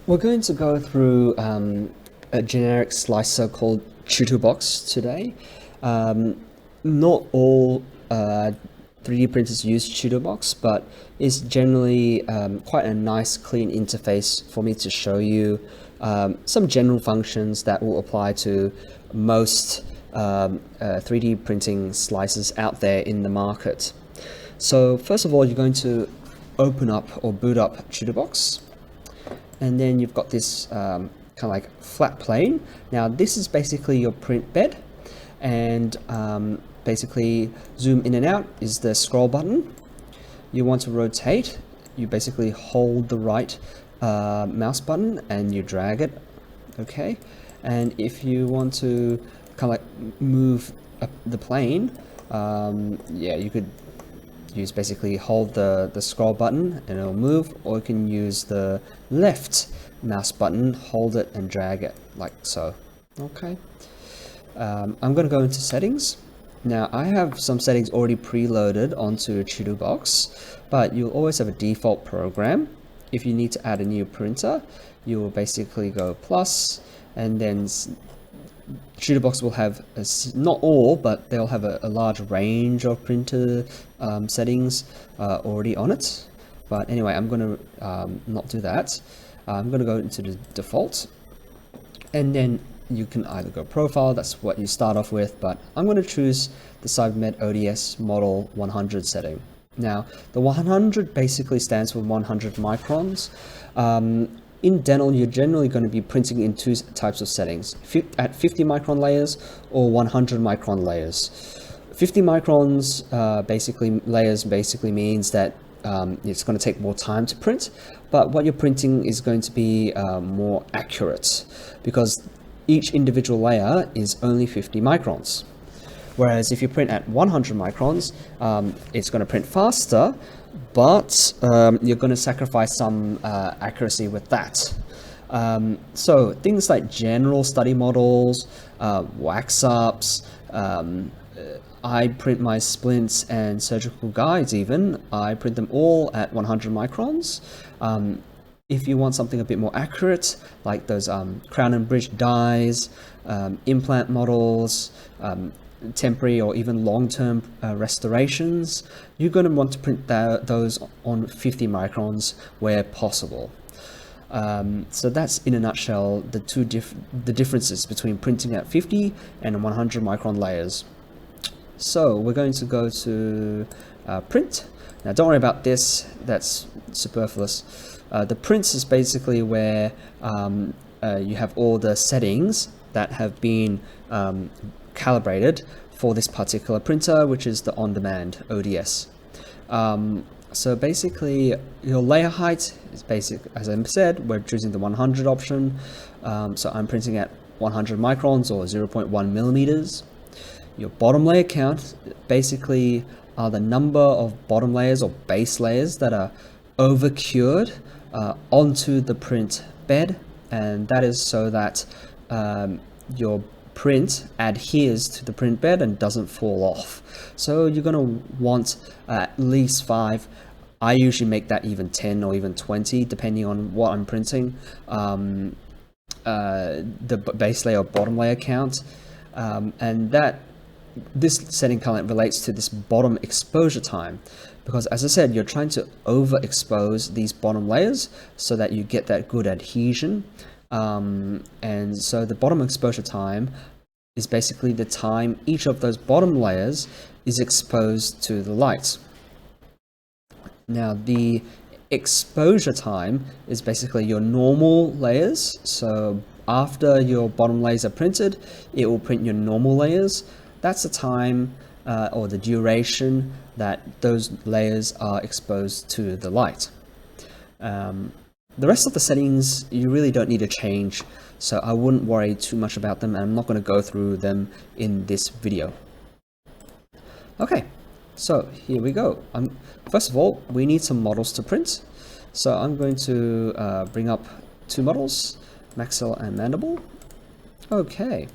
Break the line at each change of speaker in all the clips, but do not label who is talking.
We're going to go through a generic slicer called Chitubox today. Not all 3D printers use Chitubox, but it's generally quite a nice, clean interface for me to show you some general functions that will apply to most 3D printing slicers out there in the market. So first of all, you're going to open up or boot up Chitubox. And then you've got this kind of like flat plane. Now this is basically your print bed, and basically zoom in and out is the scroll button. You want to rotate, you basically hold the right mouse button and you drag it, okay? And if you want to kind of like move up the plane, yeah, you could use basically hold the scroll button and it'll move, or you can use the left mouse button, hold it and drag it like so. Okay, I'm going to go into settings. Now I have some settings already preloaded onto Chitubox, but you'll always have a default program. If you need to add a new printer, you will basically go plus, and then Chitubox will have, not all, but they'll have a large range of printer settings already on it. But anyway, I'm going to not do that. I'm going to go into the default, and then you can either go profile, that's what you start off with, but I'm going to choose the Cybermed ODS model 100 setting. Now, the 100 basically stands for 100 microns. In dental, you're generally going to be printing in two types of settings, at 50 micron layers or 100 micron layers. 50 microns layers basically means that it's going to take more time to print, but what you're printing is going to be more accurate because each individual layer is only 50 microns. Whereas if you print at 100 microns, it's going to print faster, but you're going to sacrifice some accuracy with that. So things like general study models, wax-ups, I print my splints and surgical guides even, I print them all at 100 microns. If you want something a bit more accurate, like those crown and bridge dies, implant models, temporary or even long-term restorations, you're going to want to print those on 50 microns where possible. So that's in a nutshell the the differences between printing at 50 and 100 micron layers. So we're going to go to print. Now don't worry about this, that's superfluous. The prints is basically where you have all the settings that have been calibrated for this particular printer, which is the on-demand ODS. So basically your layer height is basic, as I said, we're choosing the 100 option. So I'm printing at 100 microns or 0.1 millimeters. Your bottom layer count basically are the number of bottom layers or base layers that are over cured onto the print bed, and that is so that your print adheres to the print bed and doesn't fall off. So you're going to want at least 5. I usually make that even 10 or even 20 depending on what I'm printing. The base layer or bottom layer count, and this setting kind of relates to this bottom exposure time, because as I said, you're trying to overexpose these bottom layers so that you get that good adhesion. And so the bottom exposure time is basically the time each of those bottom layers is exposed to the light. Now the exposure time is basically your normal layers. So after your bottom layers are printed, it will print your normal layers. That's the time or the duration that those layers are exposed to the light. The rest of the settings you really don't need to change, so I wouldn't worry too much about them, and I'm not going to go through them in this video. Okay, so here we go. First of all, we need some models to print. So I'm going to bring up two models, maxilla and mandible. Okay.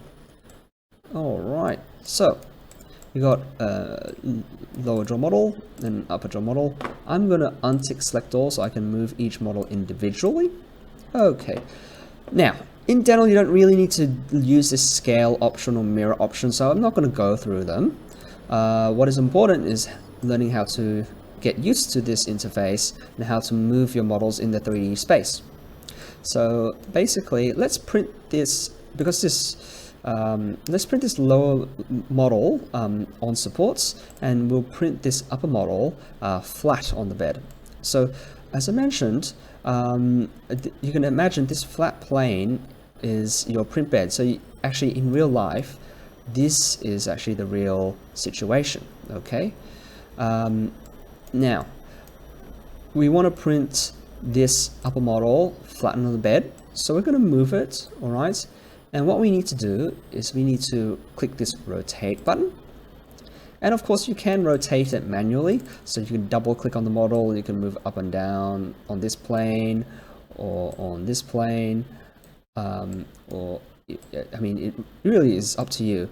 Alright, so we got a lower jaw model and upper jaw model. I'm going to untick select all so I can move each model individually. Okay. Now, in Dental, you don't really need to use this scale option or mirror option, so I'm not going to go through them. What is important is learning how to get used to this interface and how to move your models in the 3D space. So basically, let's print this, because this, let's print this lower model on supports, and we'll print this upper model flat on the bed. So as I mentioned, you can imagine this flat plane is your print bed. So actually in real life, this is actually the real situation, okay? Now, we want to print this upper model flatten on the bed, so we're going to move it, all right? And what we need to do is we need to click this rotate button. And of course you can rotate it manually, so you can double click on the model, you can move up and down on this plane or on this plane, or I mean it really is up to you.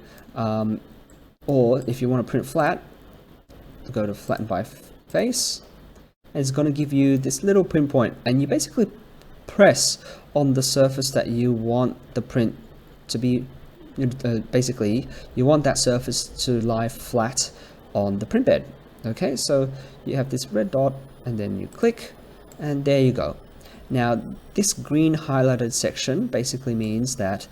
Or if you want to print flat, go to flatten by face, and it's going to give you this little print point, and you basically press on the surface that you want the print to be. Basically you want that surface to lie flat on the print bed. Okay, so you have this red dot and then you click, and there you go. Now this green highlighted section basically means that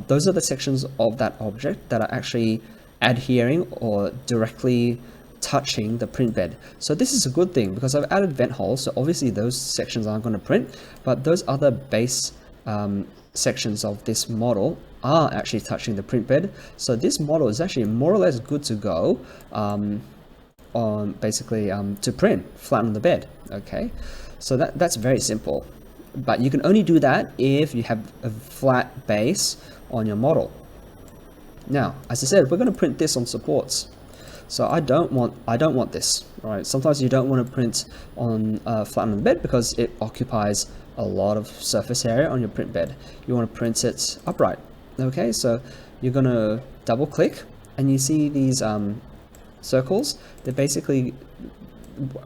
those are the sections of that object that are actually adhering or directly touching the print bed. So this is a good thing because I've added vent holes, so obviously those sections aren't going to print, but those other base sections of this model are actually touching the print bed. So this model is actually more or less good to go on basically to print flat on the bed. Okay, so that's very simple, but you can only do that if you have a flat base on your model. Now, as I said, we're going to print this on supports. So I don't want this, right? Sometimes you don't want to print on flat on the bed because it occupies a lot of surface area on your print bed. You want to print it upright. Okay, so you're going to double click, and you see these circles. They're basically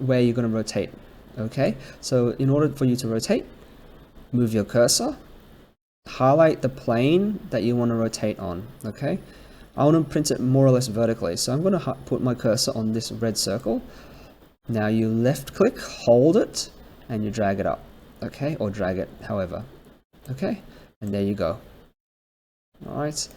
where you're going to rotate. Okay, so in order for you to rotate, move your cursor, highlight the plane that you want to rotate on. Okay, I want to print it more or less vertically, so I'm going to put my cursor on this red circle. Now you left click, hold it, and you drag it up. Okay, or drag it however. Okay, and there you go. Alright,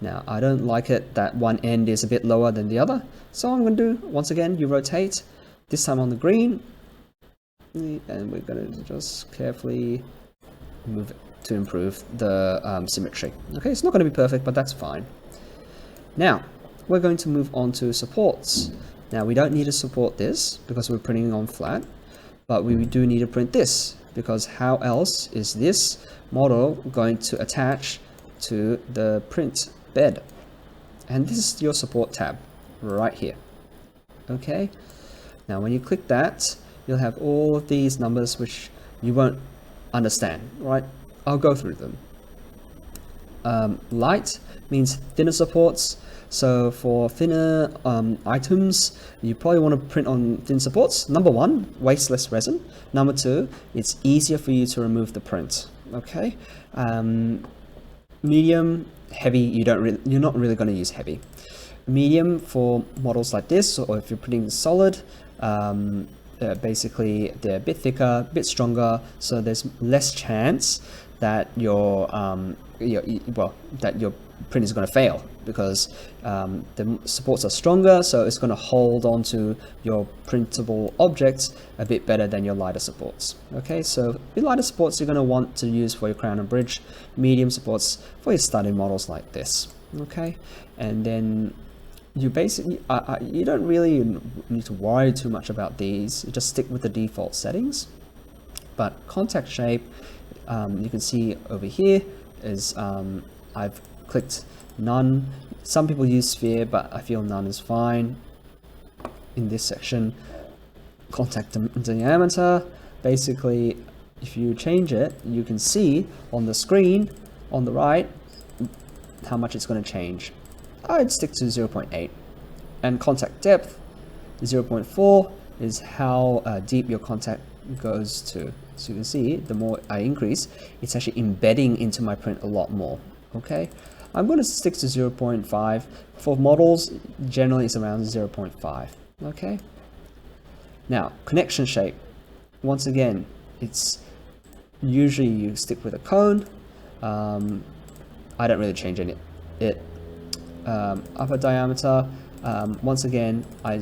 now I don't like it that one end is a bit lower than the other, so I'm going to do, once again, you rotate, this time on the green, and we're going to just carefully move it to improve the symmetry. Okay, it's not going to be perfect, but that's fine. Now, we're going to move on to supports. Now, we don't need to support this because we're printing on flat, but we do need to print this, because how else is this model going to attach to the print bed? And this is your support tab right here. Okay, now when you click that, you'll have all of these numbers which you won't understand, right? I'll go through them. Light means thinner supports. So for thinner items, you probably want to print on thin supports. Number one, waste less resin. Number two, it's easier for you to remove the print. Okay. Medium, heavy, you're not really going to use heavy. Medium for models like this, or if you're printing solid, basically they're a bit thicker, a bit stronger, so there's less chance that your print is going to fail, because the supports are stronger, so it's going to hold on to your printable objects a bit better than your lighter supports. Okay, so your lighter supports you're going to want to use for your crown and bridge, medium supports for your study models like this. Okay, and then you basically you don't really need to worry too much about these. You just stick with the default settings. But contact shape, you can see over here is I've clicked none. Some people use sphere, but I feel none is fine. In this section, contact diameter, basically if you change it, you can see on the screen on the right how much it's going to change. I'd stick to 0.8. And contact depth, 0.4 is how deep your contact goes to. So you can see the more I increase, it's actually embedding into my print a lot more. Okay, I'm going to stick to 0.5. For models, generally it's around 0.5. Okay, now connection shape. Once again, it's usually you stick with a cone. I don't really change it. Upper diameter, once again, I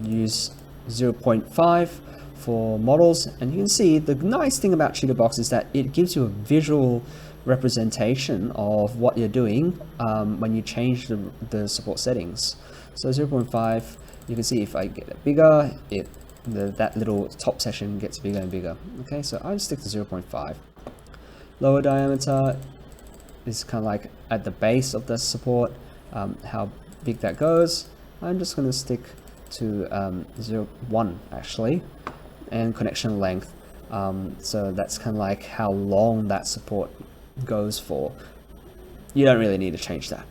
use 0.5 for models, and you can see the nice thing about Chitubox is that it gives you a visual representation of what you're doing when you change the support settings. So 0.5, you can see if I get it bigger, that little top section gets bigger and bigger. Okay, so I'll stick to 0.5. Lower diameter is kind of like at the base of the support, how big that goes. I'm just going to stick to 0.1 actually, and connection length. So that's kind of like how long that support goes for. You don't really need to change that.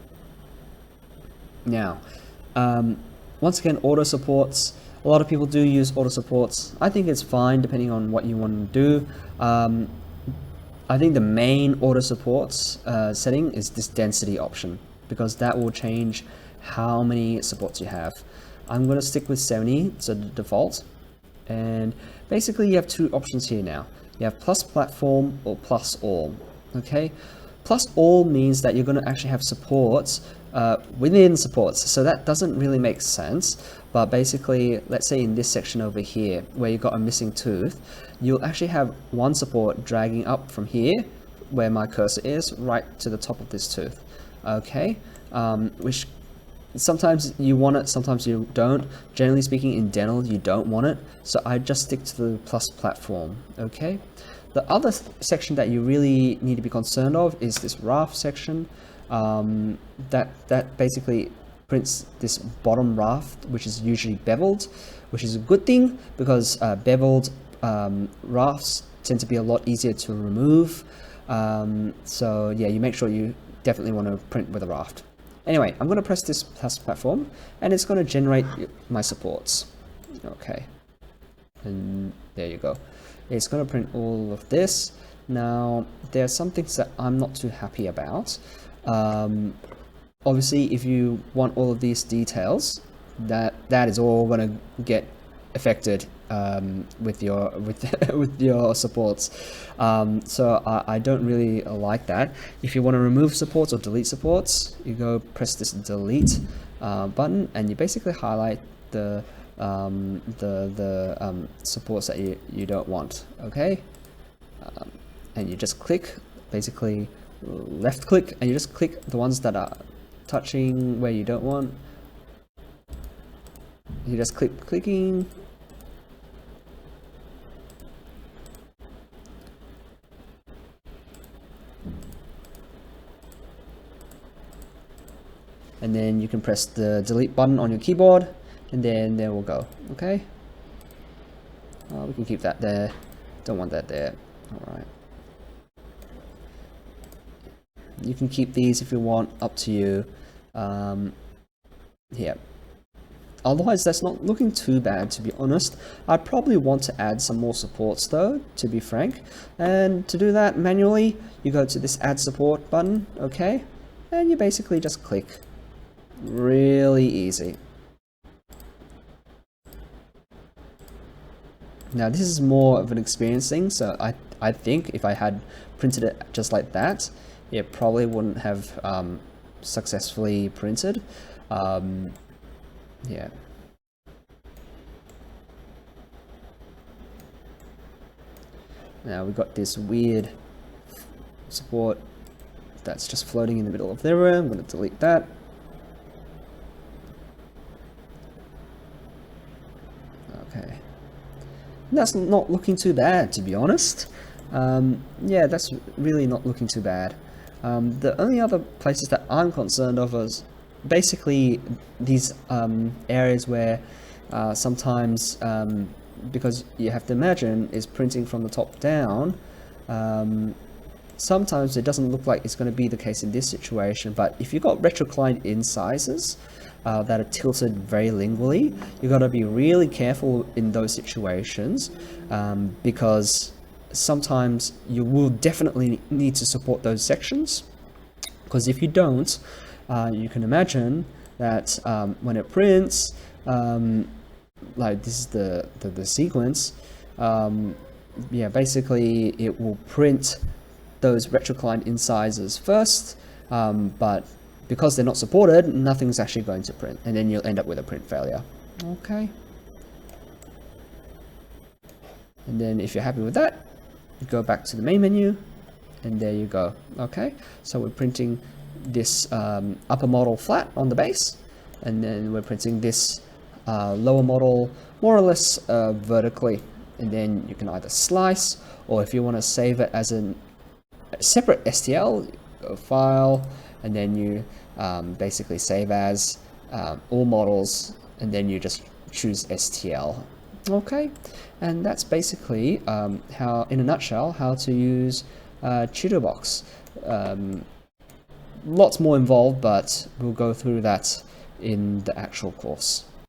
Now, once again, auto supports. A lot of people do use auto supports. I think it's fine depending on what you want to do. I think the main auto supports setting is this density option, because that will change how many supports you have. I'm going to stick with 70, so the default. And basically you have two options here now. You have plus platform or plus all. Okay, plus all means that you're going to actually have supports within supports. So that doesn't really make sense. But basically, let's say in this section over here, where you've got a missing tooth, you'll actually have one support dragging up from here, where my cursor is, right to the top of this tooth. Okay, which sometimes you want it, sometimes you don't. Generally speaking, in dental, you don't want it. So I just stick to the plus platform. Okay. The other section that you really need to be concerned of is this raft section. That basically prints this bottom raft, which is usually beveled, which is a good thing because beveled rafts tend to be a lot easier to remove. So yeah, you make sure you definitely want to print with a raft. Anyway, I'm going to press this plus platform, and it's going to generate my supports. Okay, and there you go. It's going to print all of this. Now, there are some things that I'm not too happy about. Obviously, if you want all of these details, that is all going to get affected with your supports. So I don't really like that. If you want to remove supports or delete supports, you go press this delete button, and you basically highlight the supports that you don't want. Okay, and you just click, basically left click, and you just click the ones that are touching where you don't want. You just click clicking. And then you can press the delete button on your keyboard, and then there will go. Okay, we can keep that there, don't want that there. All right, you can keep these if you want, up to you. Yeah, otherwise that's not looking too bad, to be honest. I probably want to add some more supports though, to be frank, and to do that manually, you go to this add support button. Okay, and you basically just click. Really easy. Now this is more of an experience thing, so I think if I had printed it just like that, it probably wouldn't have successfully printed. Yeah. Now we've got this weird support that's just floating in the middle of the room. I'm going to delete that. Okay. That's not looking too bad, to be honest. Yeah, that's really not looking too bad. The only other places that I'm concerned of is basically these areas where sometimes, because you have to imagine is printing from the top down, sometimes it doesn't look like it's going to be the case in this situation, but if you've got retroclined incisors, that are tilted very lingually. You got to be really careful in those situations, because sometimes you will definitely need to support those sections, because if you don't, you can imagine that when it prints, like this is the sequence, yeah, basically it will print those retrocline incisors first, but because they're not supported, nothing's actually going to print, and then you'll end up with a print failure. Okay. And then if you're happy with that, you go back to the main menu, and there you go. Okay, so we're printing this upper model flat on the base, and then we're printing this lower model more or less vertically, and then you can either slice, or if you want to save it as a separate STL file, and then you basically save as all models, and then you just choose STL. Okay, and that's basically how, in a nutshell, how to use Chitubox. Lots more involved, but we'll go through that in the actual course.